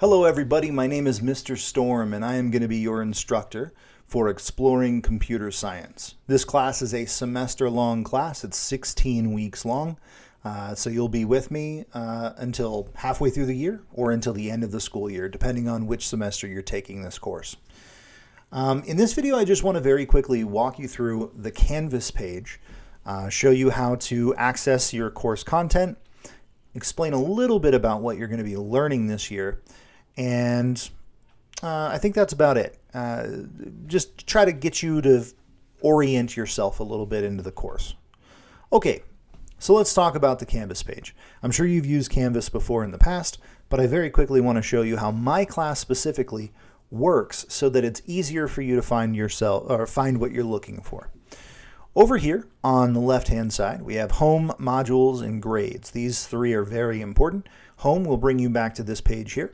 Hello everybody, my name is Mr. Storm and I am going to be your instructor for Exploring Computer Science. This class is a semester-long class. It's 16 weeks long, so you'll be with me until halfway through the year or until the end of the school year, depending on which semester you're taking this course. In this video, I just want to very quickly walk you through the Canvas page, show you how to access your course content, explain a little bit about what you're going to be learning this year, and I think that's about it. Just try to get you to orient yourself a little bit into the course. Okay, so let's talk about the Canvas page. I'm sure you've used Canvas before in the past, but I very quickly want to show you how my class specifically works so that it's easier for you to find yourself or find what you're looking for. Over here on the left-hand side, we have Home, Modules, and Grades. These three are very important. Home will bring you back to this page here.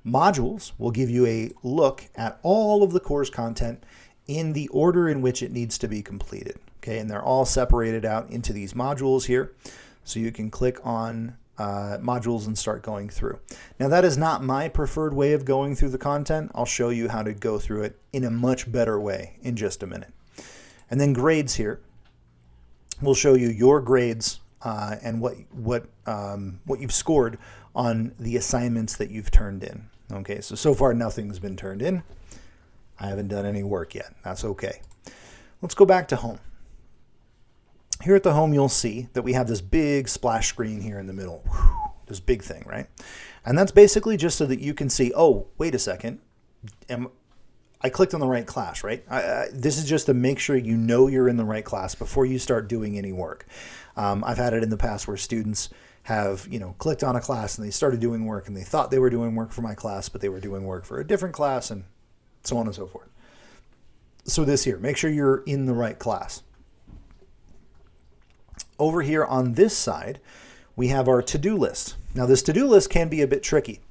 Modules will give you a look at all of the course content in the order in which it needs to be completed. Okay, and they're all separated out into these modules here. So you can click on modules and start going through. Now that is not my preferred way of going through the content. I'll show you how to go through it in a much better way in just a minute. And then grades here will show you your grades and what you've scored on the assignments that you've turned in. Okay, so far nothing's been turned in. I haven't done any work yet. That's okay. Let's go back to home. Here at the home, you'll see that we have this big splash screen here in the middle. Whew, this big thing, right? And that's basically just so that you can see, oh, wait a second. I clicked on the right class, right? This is just to make sure you know you're in the right class before you start doing any work. I've had it in the past where students have, clicked on a class and they started doing work and they thought they were doing work for my class, but they were doing work for a different class and so on and so forth. So this here, make sure you're in the right class. Over here on this side, we have our to-do list. Now this to-do list can be a bit tricky.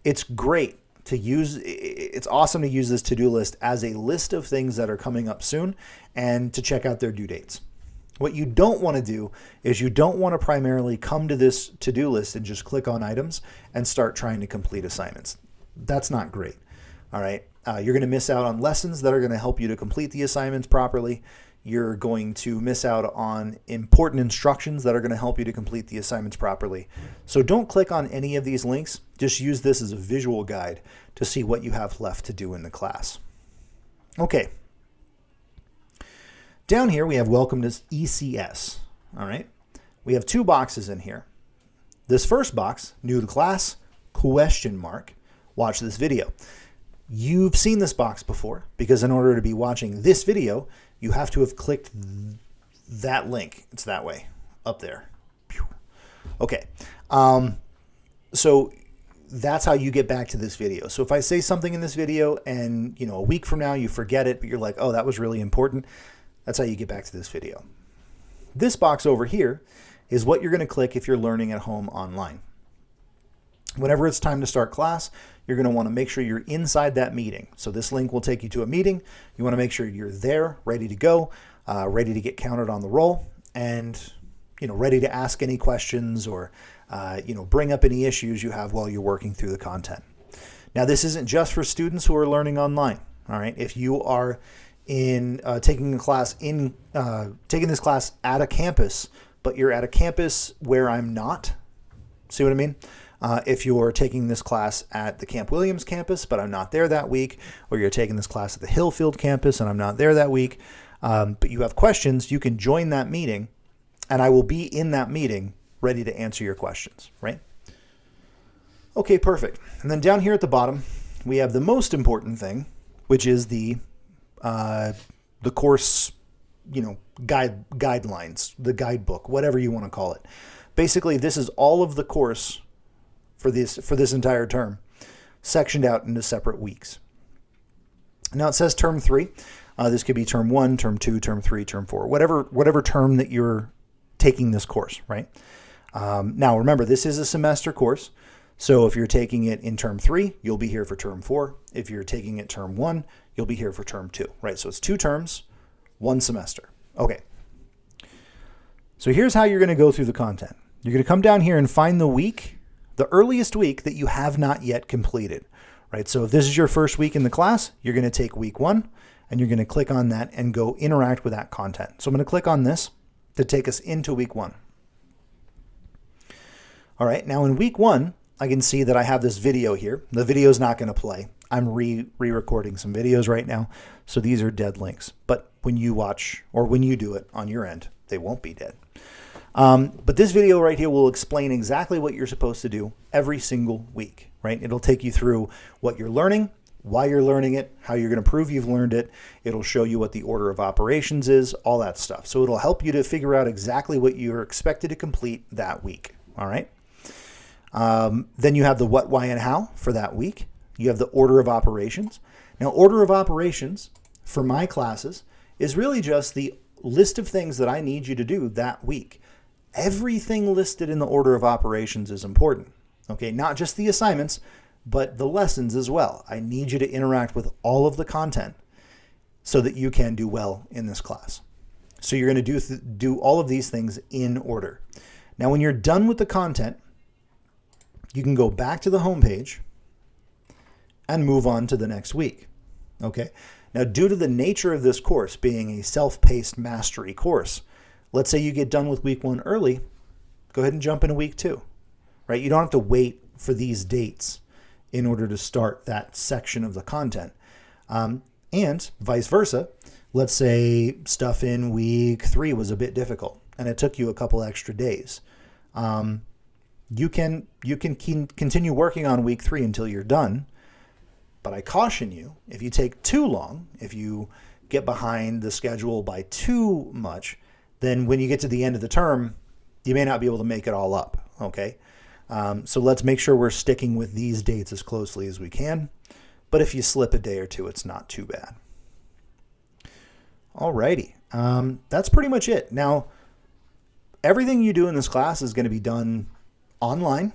It's great to use, it's awesome to use this to-do list as a list of things that are coming up soon and to check out their due dates. What you don't want to do is you don't want to primarily come to this to-do list and just click on items and start trying to complete assignments. That's not great. All right. You're going to miss out on lessons that are going to help you to complete the assignments properly. You're going to miss out on important instructions that are going to help you to complete the assignments properly. So don't click on any of these links. Just use this as a visual guide to see what you have left to do in the class. Okay. Down here, we have Welcome to ECS. All right. We have two boxes in here. This first box, new to class, ? Watch this video. You've seen this box before because in order to be watching this video, you have to have clicked that link. It's that way, up there. Okay. So that's how you get back to this video. So if I say something in this video and, a week from now you forget it, but you're like, oh, that was really important. That's how you get back to this video. This box over here is what you're going to click if you're learning at home online. Whenever it's time to start class, you're going to want to make sure you're inside that meeting. So this link will take you to a meeting. You want to make sure you're there, ready to go, ready to get counted on the roll, and ready to ask any questions or bring up any issues you have while you're working through the content. Now, this isn't just for students who are learning online. All right, if you are taking this class at a campus, but you're at a campus where I'm not, see what I mean? If you're taking this class at the Camp Williams campus, but I'm not there that week, or you're taking this class at the Hillfield campus and I'm not there that week, but you have questions, you can join that meeting and I will be in that meeting ready to answer your questions, right? Okay, perfect. And then down here at the bottom, we have the most important thing, which is the course, guidelines, the guidebook, whatever you want to call it. Basically, this is all of the course for this entire term, sectioned out into separate weeks. Now it says term 3. This could be term 1, term 2, term 3, term 4, whatever term that you're taking this course, right? Now remember, this is a semester course. So if you're taking it in term 3, you'll be here for term 4. If you're taking it term 1, you'll be here for term 2, right? So it's 2 terms, 1 semester. Okay. So here's how you're going to go through the content. You're going to come down here and find the week the earliest week that you have not yet completed, right? So if this is your first week in the class, you're going to take week 1 and you're going to click on that and go interact with that content. So I'm going to click on this to take us into week 1. All right, now in week 1, I can see that I have this video here. The video is not going to play. I'm re-recording some videos right now, so these are dead links. But when you watch or when you do it on your end, they won't be dead. But this video right here will explain exactly what you're supposed to do every single week, right? It'll take you through what you're learning, why you're learning it, how you're going to prove you've learned it. It'll show you what the order of operations is, all that stuff. So it'll help you to figure out exactly what you're expected to complete that week, all right? Then you have the what, why, and how for that week. You have the order of operations. Now, order of operations for my classes is really just the list of things that I need you to do that week. Everything listed in the order of operations is important, okay? Not just the assignments, but the lessons as well. I need you to interact with all of the content so that you can do well in this class. So you're going to do all of these things in order. Now, when you're done with the content, you can go back to the home page and move on to the next week, okay? Now, due to the nature of this course being a self-paced mastery course, let's say you get done with week 1 early, go ahead and jump into week 2, right? You don't have to wait for these dates in order to start that section of the content. And vice versa, let's say stuff in week 3 was a bit difficult and it took you a couple extra days. You can continue working on week 3 until you're done. But I caution you, if you take too long, if you get behind the schedule by too much, then when you get to the end of the term, you may not be able to make it all up, okay? So let's make sure we're sticking with these dates as closely as we can. But if you slip a day or two, it's not too bad. Alrighty, that's pretty much it. Now, everything you do in this class is going to be done online.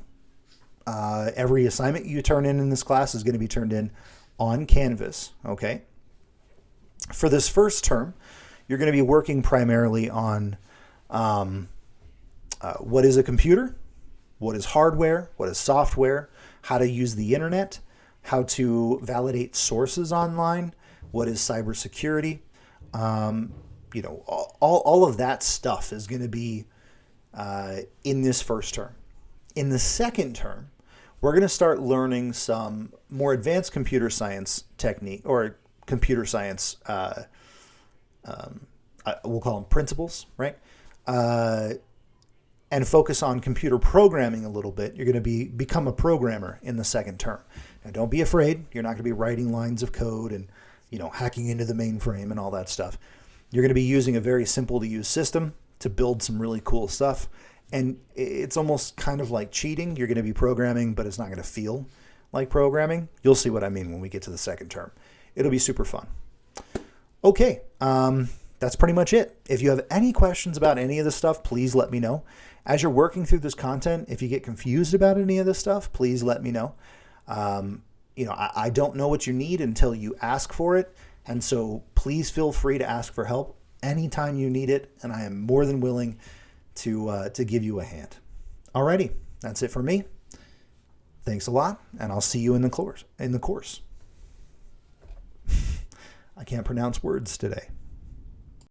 Every assignment you turn in this class is going to be turned in on Canvas, okay? For this first term, you're going to be working primarily on what is a computer, what is hardware, what is software, how to use the internet, how to validate sources online, what is cybersecurity. You know, all of that stuff is going to be in this first term. In the second term, we're going to start learning some more advanced computer science technique or computer science, we'll call them principles, right? And focus on computer programming a little bit. You're going to become a programmer in the second term. Now, don't be afraid. You're not going to be writing lines of code and, you know, hacking into the mainframe and all that stuff. You're going to be using a very simple to use system to build some really cool stuff. And it's almost kind of like cheating. You're going to be programming, but it's not going to feel like programming. You'll see what I mean when we get to the second term. It'll be super fun. Okay, that's pretty much it. If you have any questions about any of this stuff, please let me know. As you're working through this content, if you get confused about any of this stuff, please let me know. You know, I don't know what you need until you ask for it. And so please feel free to ask for help anytime you need it. And I am more than willing to give you a hand. Alrighty, that's it for me. Thanks a lot, and I'll see you in the course. I can't pronounce words today.